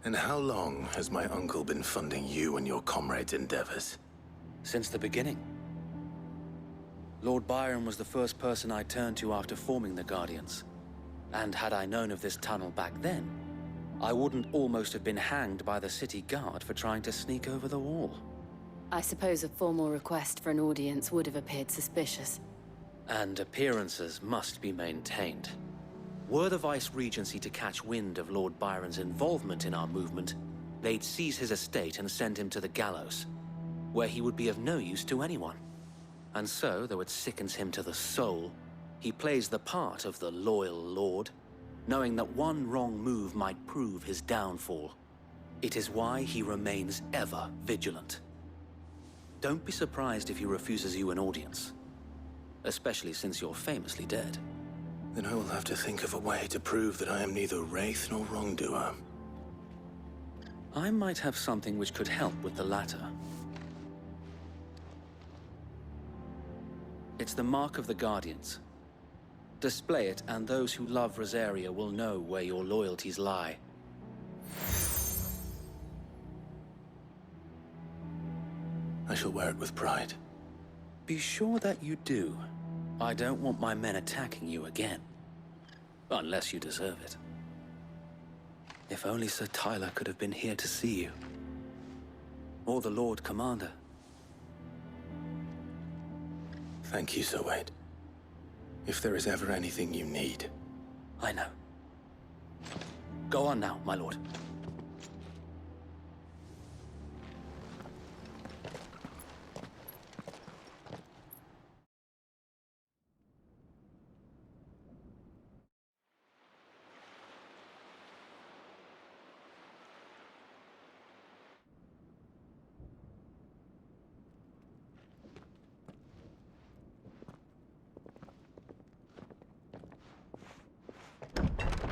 And how long has my uncle been funding you and your comrades' endeavors? Since the beginning. Lord Byron was the first person I turned to after forming the Guardians. And had I known of this tunnel back then, I wouldn't almost have been hanged by the city guard for trying to sneak over the wall. I suppose a formal request for an audience would have appeared suspicious. And appearances must be maintained. Were the Vice-Regency to catch wind of Lord Byron's involvement in our movement, they'd seize his estate and send him to the gallows, where he would be of no use to anyone. And so, though it sickens him to the soul, he plays the part of the loyal lord, knowing that one wrong move might prove his downfall. It is why he remains ever vigilant. Don't be surprised if he refuses you an audience, especially since you're famously dead. Then I will have to think of a way to prove that I am neither wraith nor wrongdoer. I might have something which could help with the latter. It's the mark of the Guardians. Display it, and those who love Rosaria will know where your loyalties lie. I shall wear it with pride. Be sure that you do. I don't want my men attacking you again. Unless you deserve it. If only Sir Tyler could have been here to see you. Or the Lord Commander. Thank you, Sir Wade. If there is ever anything you need. I know. Go on now, my lord.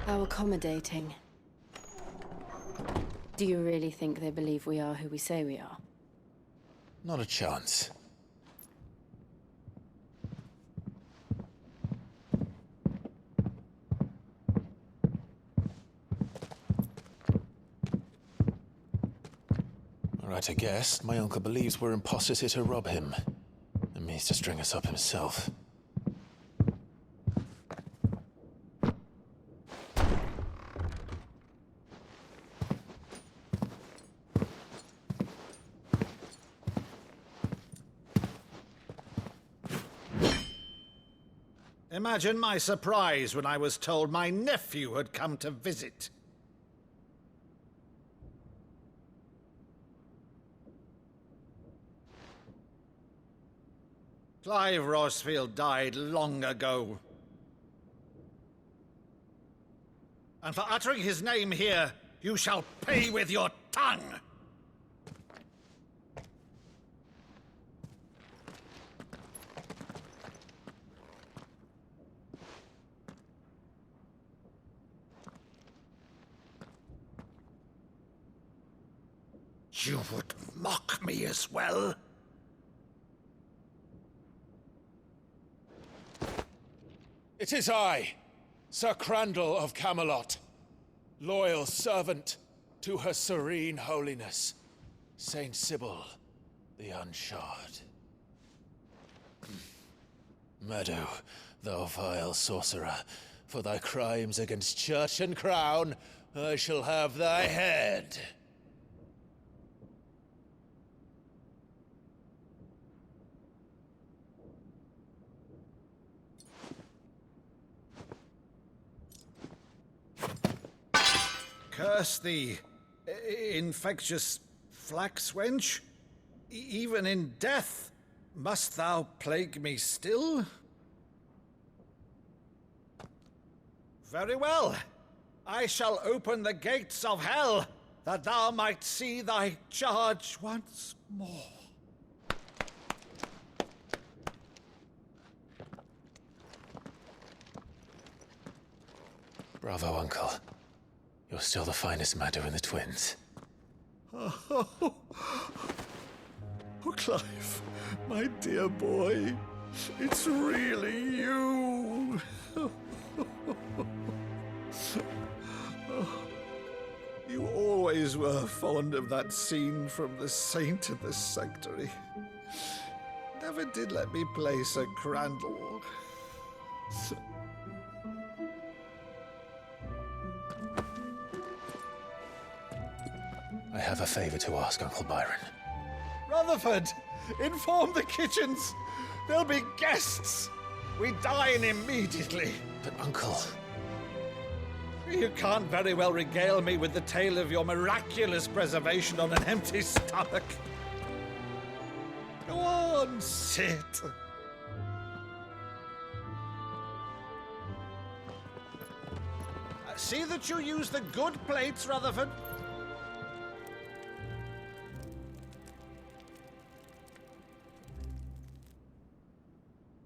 How accommodating. Do you really think they believe we are who we say we are? Not a chance. Right, I guess. My uncle believes we're imposters here to rob him. And means to string us up himself. Imagine my surprise when I was told my nephew had come to visit. Clive Rosfield died long ago. And for uttering his name here, you shall pay with your tongue! You would mock me as well? It is I, Sir Crandall of Camelot, loyal servant to Her Serene Holiness, Saint Sybil the Unshod. Meadow, thou vile sorcerer, for thy crimes against church and crown, I shall have thy head. Curse thee, infectious flax wench. Even in death, must thou plague me still? Very well. I shall open the gates of hell, that thou might see thy charge once more. Bravo, Uncle. You're still the finest Meadow in the twins. Oh, Clive, my dear boy, it's really you. You always always were fond of that scene from The Saint of the Sanctuary. Never did let me play Sir Crandall. I have a favor to ask, Uncle Byron. Rutherford, inform the kitchens. There'll be guests. We dine immediately. But, Uncle... You can't very well regale me with the tale of your miraculous preservation on an empty stomach. Go on, sit. See that you use the good plates, Rutherford.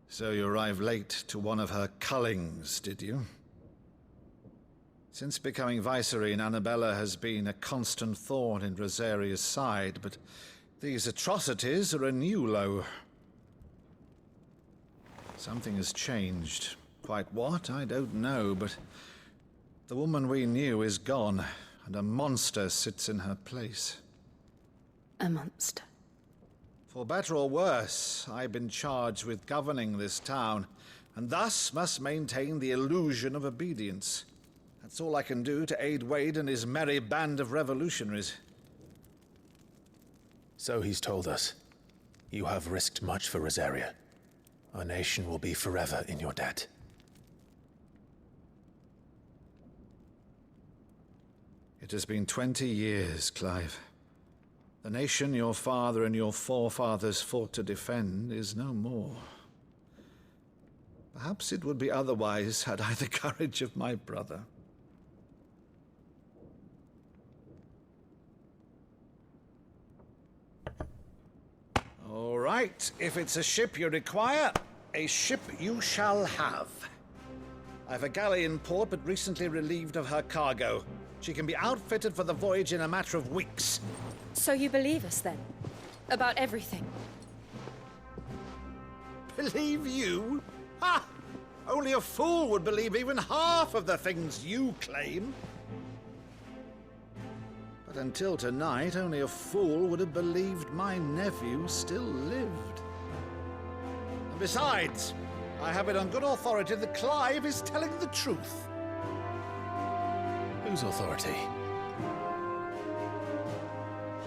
So you arrived late to one of her cullings, did you? Since becoming Viceroy, Annabella has been a constant thorn in Rosaria's side, but these atrocities are a new low. Something has changed. Quite what, I don't know, but the woman we knew is gone, and a monster sits in her place. A monster. For better or worse, I've been charged with governing this town, and thus must maintain the illusion of obedience. That's all I can do to aid Wade and his merry band of revolutionaries. So he's told us. You have risked much for Rosaria. Our nation will be forever in your debt. It has been 20 years, Clive. The nation your father and your forefathers fought to defend is no more. Perhaps it would be otherwise had I the courage of my brother. All right, if it's a ship you require, a ship you shall have. I've a galley in port, but recently relieved of her cargo. She can be outfitted for the voyage in a matter of weeks. So you believe us, then? About everything? Believe you? Ha! Only a fool would believe even half of the things you claim. But until tonight, only a fool would have believed my nephew still lived. And besides, I have it on good authority that Clive is telling the truth. Whose authority?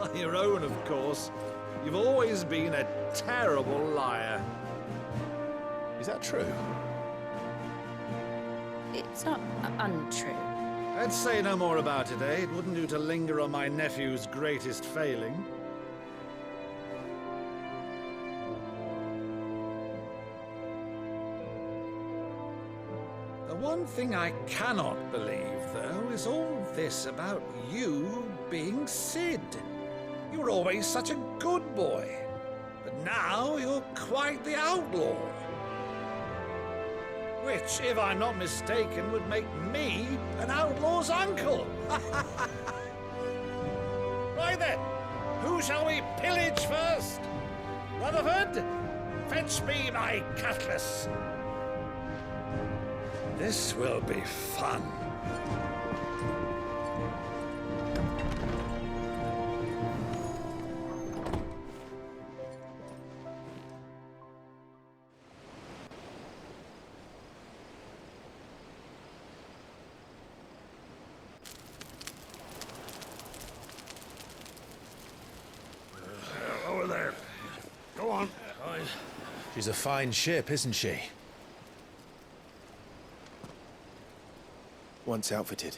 On your own, of course. You've always been a terrible liar. Is that true? It's not untrue. I'd say no more about it, eh? It wouldn't do to linger on my nephew's greatest failing. The one thing I cannot believe, though, is all this about you being Sid. You were always such a good boy, but now you're quite the outlaw. Which, if I'm not mistaken, would make me an outlaw's uncle. Right then, who shall we pillage first? Rutherford, fetch me my cutlass. This will be fun. Over there. Go on. She's a fine ship, isn't she? Once outfitted,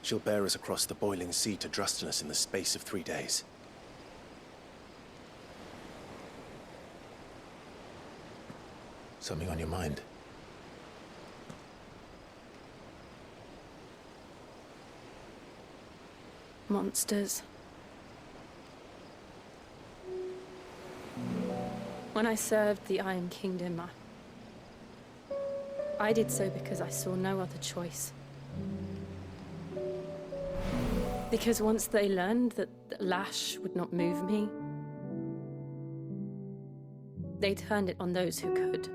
she'll bear us across the boiling sea to Drustinus in the space of 3 days. Something on your mind? Monsters. When I served the Iron Kingdom, I did so because I saw no other choice. Because once they learned that the lash would not move me, they turned it on those who could.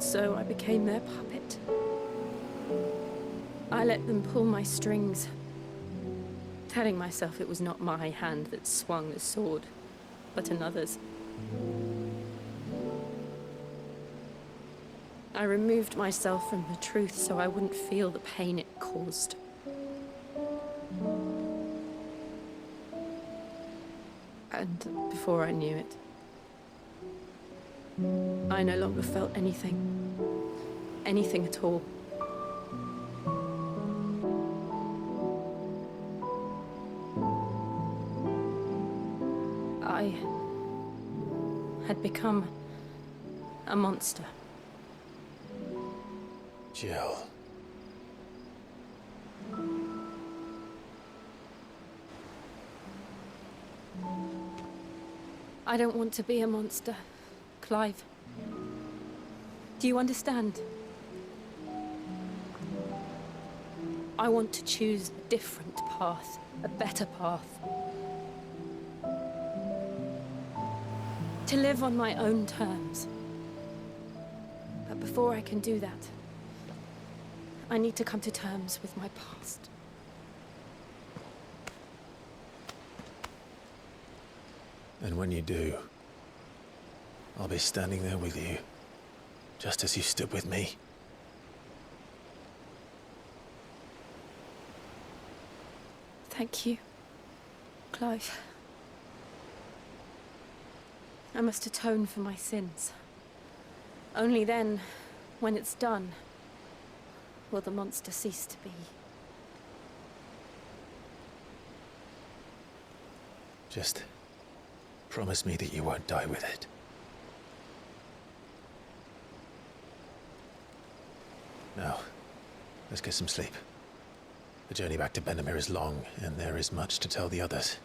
so I became their puppet. I let them pull my strings, telling myself it was not my hand that swung the sword, but another's. I removed myself from the truth so I wouldn't feel the pain it caused. And before I knew it, I no longer felt anything. Anything at all. I had become a monster. Jill. I don't want to be a monster, Clive. Do you understand? I want to choose a different path, a better path. To live on my own terms. But before I can do that, I need to come to terms with my past. And when you do, I'll be standing there with you, just as you stood with me. Thank you, Clive. I must atone for my sins. Only then, when it's done, will the monster cease to be. Just promise me that you won't die with it. Now, let's get some sleep. The journey back to Benamir is long, and there is much to tell the others.